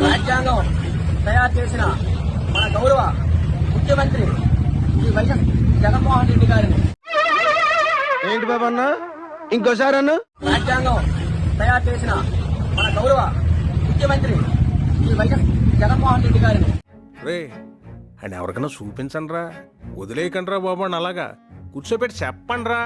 రాజ్యాంగం తయారు చేసిన మన గౌరవ ముఖ్యమంత్రి శ్రీ వైఎస్ జగన్మోహన్ రెడ్డి గారిని. ఏంటి బాబు అన్న ఇంకోసారి అన్న? రాజ్యాంగం తయారు చేసిన మన గౌరవ ముఖ్యమంత్రి శ్రీ వైఎస్ జగన్మోహన్ రెడ్డి గారిని. రే అని ఎవరికైనా చూపించండి రా, వదిలేయకండి రా బాబు అని అలాగా కూర్చోబెట్టి చెప్పండి రా.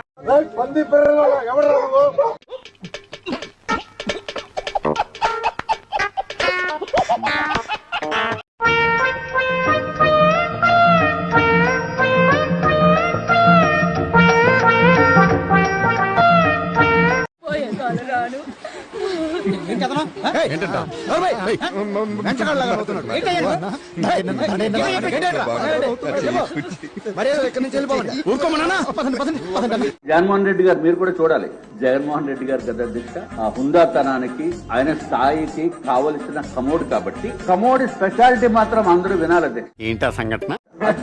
జగన్మోహన్ రెడ్డి గారు మీరు కూడా చూడాలి. జగన్మోహన్ రెడ్డి గారు గత అధ్యక్ష ఆ హుందాతనానికి ఆయన స్థాయికి కావలసిన కమోడ్ కాబట్టి కమోడ్ స్పెషాలిటీ మాత్రం అందరూ వినాలి అధ్యక్ష. ఏంటా సంఘటన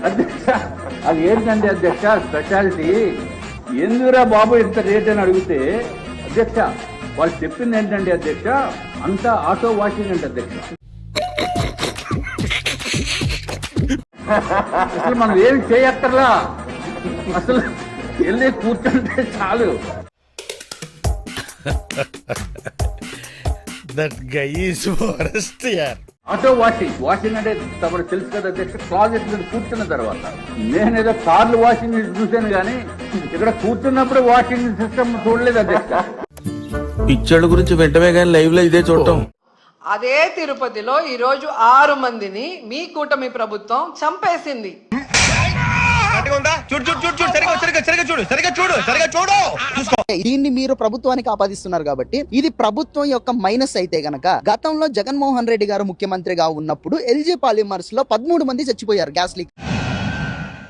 అధ్యక్ష? అది ఏంటండి అధ్యక్ష స్పెషాలిటీ? ఎందుకురా బాబు ఇంత రేట్ అని అడిగితే అధ్యక్ష వాళ్ళు చెప్పింది ఏంటండి అధ్యక్ష, అంతా ఆటో వాషింగ్ అంటే అధ్యక్ష. అసలు మనం ఏం చేయక్కర్లా, అసలు వెళ్ళి కూర్చుంటే చాలు. దట్ గై ఈస్ వరస్ట్ యార్. ఆటో వాషింగ్ అంటే తమకు తెలుసు కదా అధ్యక్ష, క్లాజెట్ మీద కూర్చున్న తర్వాత. నేనేదో కార్లు వాషింగ్ చూశాను కానీ ఇక్కడ కూర్చున్నప్పుడు వాషింగ్ సిస్టమ్ చూడలేదు అధ్యక్ష. పిక్చర్ల గురించి వెంటనే కానీ లైవ్ లో ఇదే చూడటం. అదే తిరుపతిలో ఈ రోజు 6 మందిని మీ కూటమి ప్రభుత్వం చంపేసింది. దీన్ని మీరు ప్రభుత్వానికి ఆపాదిస్తున్నారు కాబట్టి ఇది ప్రభుత్వం యొక్క మైనస్ అయితే గనక, గతంలో జగన్మోహన్ రెడ్డి గారు ముఖ్యమంత్రిగా ఉన్నప్పుడు ఎల్జీ పాలిమర్స్ లో 13 మంది చచ్చిపోయారు గ్యాస్ లీక్.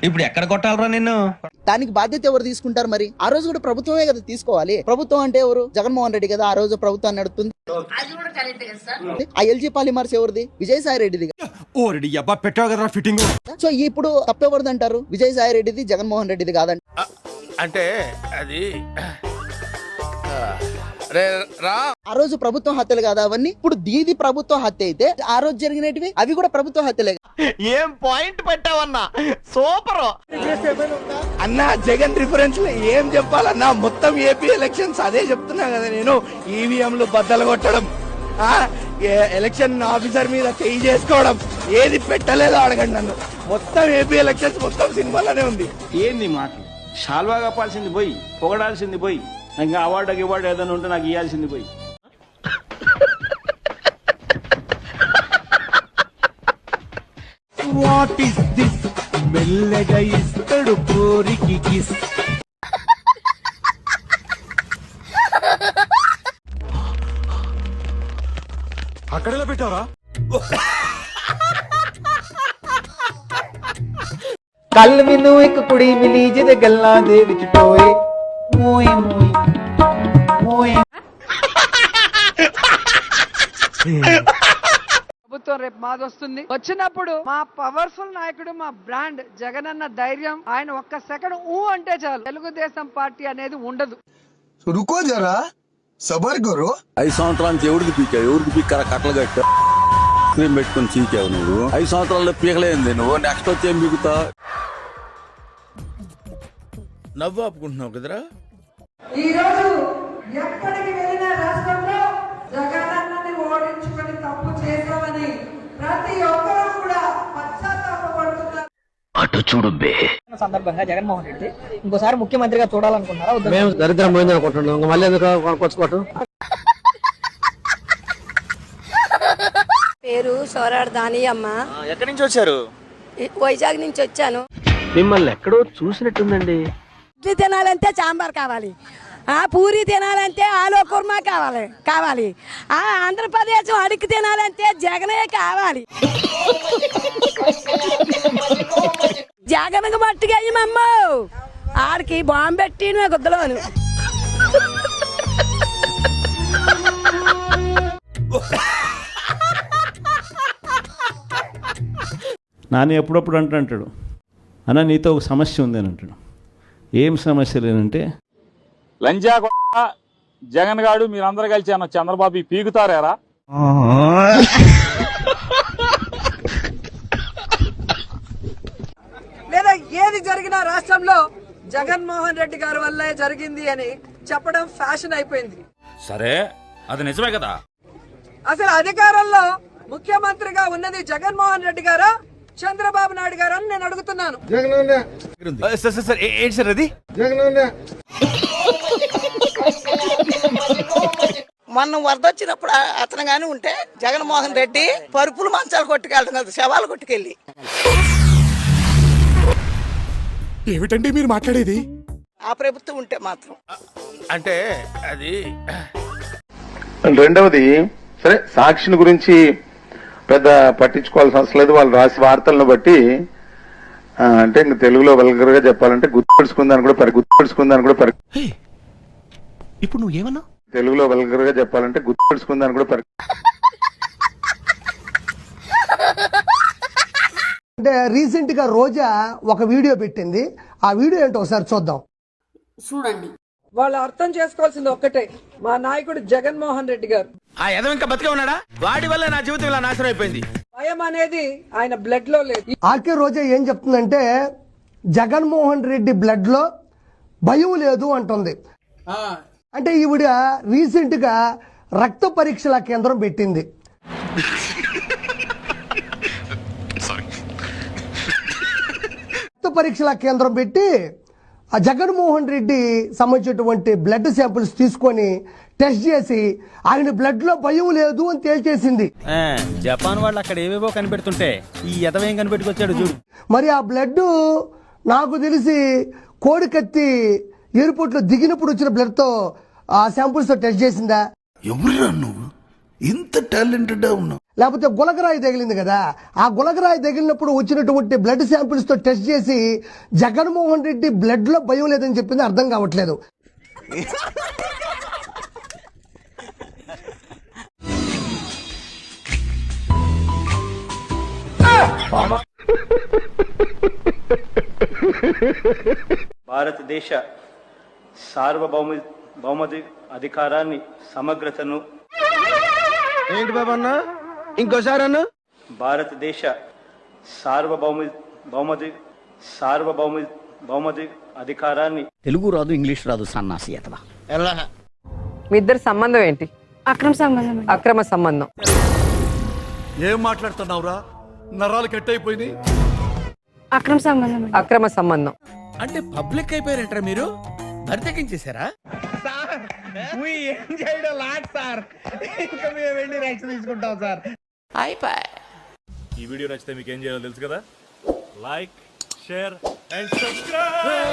ఇప్పుడు ఎక్కడ కొట్టాలరా నిన్ను? దానికి బాధ్యత ఎవరు తీసుకుంటారు? మరి ఆ రోజు కూడా ప్రభుత్వమే కదా తీసుకోవాలి. ప్రభుత్వం అంటే ఎవరు? జగన్మోహన్ రెడ్డి కదా ఆ రోజు ప్రభుత్వాన్ని నడుపుతుంది. ఆ ఎల్జీ పాలిమర్స్ ఎవరిది? విజయసాయి రెడ్డిది. సో ఇప్పుడు తప్పెవరిది అంటారు? విజయసాయి రెడ్డిది, జగన్మోహన్ రెడ్డిది కాదంట. అంటే అది ఆ రోజు ప్రభుత్వం హత్యలు కాదా అవన్నీ? ఇప్పుడు దీది ప్రభుత్వ హత్య అయితే ఆ రోజు జరిగినవి అవి కూడా ప్రభుత్వ హత్యలే. ఏం పాయింట్ పెట్టావన్నా, సూపర్ అన్నా. జగన్ రిఫరెన్స్ లో ఏం చెప్పాలన్నా, మొత్తం ఏపీ ఎలక్షన్స్ అదే చెప్తున్నా కదా నేను. ఈవీఎంలు బద్దలు కొట్టడం, ఎలక్షన్ ఆఫీసర్ మీద చేయి చేసుకోవడం, ఏది పెట్టలేదో అడగండి నన్ను. మొత్తం ఏపీ ఎలక్షన్స్ మొత్తం సినిమాలోనే ఉంది. ఏంది మాటలు? షాల్వా కప్పాల్సింది పోయి, పొగడాల్సింది పోయి, ఇంకా అవార్డు ఏదైనా ఉంటే నాకు ఇవ్వాల్సింది పోయి. What is this? మెల్లగా ఇస్తాడు పోరికి కిస్. అక్కడెలా పెట్టావరా? ਕੱਲ ਮੈਨੂੰ ਇੱਕ ਕੁੜੀ ਮਿਲੀ ਜਿਹਦੇ ਗੱਲਾਂ ਦੇ ਵਿੱਚ ਟੋਏ ਮੋਏ ਮੋਏ ਮੋਏ. ప్రభుత్వం రేపు మాది వస్తుంది. వచ్చినప్పుడు మా పవర్ఫుల్ నాయకుడు, మా బ్రాండ్ జగన్ అన్న ధైర్యం, ఆయన ఒక్క సెకండ్ ఊ అంటే చాలు తెలుగుదేశం పార్టీ అనేది ఉండదు. రుకో జరా సబర్ కరో. 5 సంవత్సరానికి ఎవరికి పీకావు? ఎవరికి పీక్కరా? కట్టలు కట్టా క్రీమ్ పెట్టుకుని చీకావు నువ్వు. 5 సంవత్సరాల్లో పీకలేంది నువ్వు. నెక్స్ట్ వచ్చి ఏం పీకుతా? నవ్వు ఆపుకుంటున్నావు కదరా. ఈ రోజు ఎక్కడికి వెళ్ళిన రాష్ట్రంలో జగనన్నని ఓడించుకొని తప్పు చేశామని ప్రతి ఒక్కరూ కూడా పశ్చాత్తాపడుతున్నారు. అటు చూడు బే. సందర్భంగా జగన్మోహన్ రెడ్డి ఇంకోసారి ముఖ్యమంత్రిగా చూడాలనుకున్నారా? మేము దరిద్రం పోయింది అనుకుంటున్నాం, మళ్ళీ ఎందుకు కొనుక్కోవటం? పేరు సోరాడు దాని అమ్మ. ఎక్కడి నుంచి వచ్చారు? వైజాగ్ నుంచి వచ్చాను. మిమ్మల్ని ఎక్కడో చూసినట్టుందండి. ఇడ్లీ తినాలంటే సాంబార్ కావాలి, పూరి తినాలంటే ఆలు కుర్మా కావాలి, ఆంధ్రప్రదేశ్ అడిగి తినాలంటే జగనే కావాలి. జగన్కి మట్టిగా అయ్యమమ్మ ఆడికి బాంబు పెట్టి గుద్దలోను. నాని ఎప్పుడప్పుడు అంటాడు, అన్న నీతో ఒక సమస్య ఉంది అని అంటాడు. ఏం సమస్య లేదంటే, లంజా జగన్ గాడు మీరందరూ కలిసి అన్న చంద్రబాబు పీకుతారేరా? ఏది జరిగినా రాష్ట్రంలో జగన్మోహన్ రెడ్డి గారి వల్లే జరిగింది అని చెప్పడం ఫ్యాషన్ అయిపోయింది. సరే అది నిజమే కదా. అసలు అధికారంలో ముఖ్యమంత్రిగా ఉన్నది జగన్మోహన్ రెడ్డి గారా చంద్రబాబు నాయుడు గారా అని నేను అడుగుతున్నాను. ఏంటి సార్ అది? మొన్న వరద వచ్చినప్పుడు అతను గాని ఉంటే జగన్మోహన్ రెడ్డి పరుపులు మంచాలు కొట్టుకెళ్ళడం కదా, శవాలు కొట్టుకెళ్ళి. ఏమిటండి మీరు మాట్లాడేది? ఆ ప్రభుత్వం ఉంటే మాత్రం. అంటే అది రెండవది, సరే సాక్షిని గురించి పెద్ద పట్టించుకోవాల్సిన అవసరం లేదు. వాళ్ళు రాసి వార్తలను బట్టి అంటే ఇంక తెలుగులో వల్గర్ గా చెప్పాలంటే గుర్తుపెట్టుకుందాని కూడా ఇప్పుడు నువ్వు ఏమన్నా తెలుగులో వల్గర్ గా చెప్పాలంటే గుర్తుపెట్టుకుందాని కూడా అంటే రీసెంట్ గా రోజా ఒక వీడియో పెట్టింది. ఆ వీడియో ఏంటో ఒకసారి చూద్దాం. చూడండి. వాళ్ళు అర్థం చేసుకోవాల్సింది ఒక్కటే, మా నాయకుడు జగన్మోహన్ రెడ్డి గారు. ఆ ఎదవ ఇంకా బతికే ఉన్నాడా? వాడి వల్ల నా జీవితం ఇలా నాశనం అయిపోయింది. భయం అనేది ఆయన బ్లడ్ లో లేదు. ఆర్కే రోజా ఏం చెప్తుందంటే జగన్మోహన్ రెడ్డి బ్లడ్ లో భయం లేదు అంటుంది. అంటే ఈవిడ రీసెంట్ గా రక్త పరీక్షల కేంద్రం పెట్టింది. రక్త పరీక్షల కేంద్రం పెట్టి ఆ జగన్మోహన్ రెడ్డి సంబంధించినటువంటి బ్లడ్ శాంపిల్స్ తీసుకొని టెస్ట్ చేసి ఆయన బ్లడ్ లో భయం లేదు అని తేల్చేసింది. జపాన్ వాళ్ళు అక్కడ ఏవేవో కనిపెడుతుంటే ఈ ఎదవేం కనిపెట్టుకొచ్చాడు చూడు. మరి ఆ బ్లడ్ నాకు తెలిసి కోడికత్తి ఎయిర్పోర్ట్ లో దిగినప్పుడు వచ్చిన బ్లడ్ తో ఆ శాంపుల్స్ తో టెస్ట్ చేసిందా? ఎవరురా నువ్వు ఇంత టాలెంటెడ్ ఉన్నావు? లేకపోతే గులకరాయి తగిలింది కదా, ఆ గులకరాయి తగిలినప్పుడు వచ్చినటువంటి బ్లడ్ శాంపిల్స్ తో టెస్ట్ చేసి జగన్మోహన్ రెడ్డి బ్లడ్ లో భయం లేదని చెప్పింది అర్థం కావట్లేదు. భారతదేశ సార్వభౌమ అధికారాన్ని సమగ్రతను ఏంటి బాబన్న ఇంకోసారి అన్న? భారతదేశ సార్వభౌమ అధికారాన్ని. తెలుగు రాదు, ఇంగ్లీష్ రాదు, సన్నాసి అతవా. మీ ఇద్దరి సంబంధం ఏంటి? అక్రమ సంబంధం. ఏం మాట్లాడుతున్నావురా? నరాలు కట్ అయిపోయింది. అక్రమ సంబంధం అంటే పబ్లిక్ అయిపోయారంటారా మీరు? బరితెక్కించేశారా? ఏం చేయడం లాట్ సార్. ఇంకా మేము వెళ్ళి రైట్స్ తీసుకుంటాం సార్. ఈ వీడియో నచ్చితే మీకు ఏం చేయాలో తెలుసు కదా. Like, share and subscribe.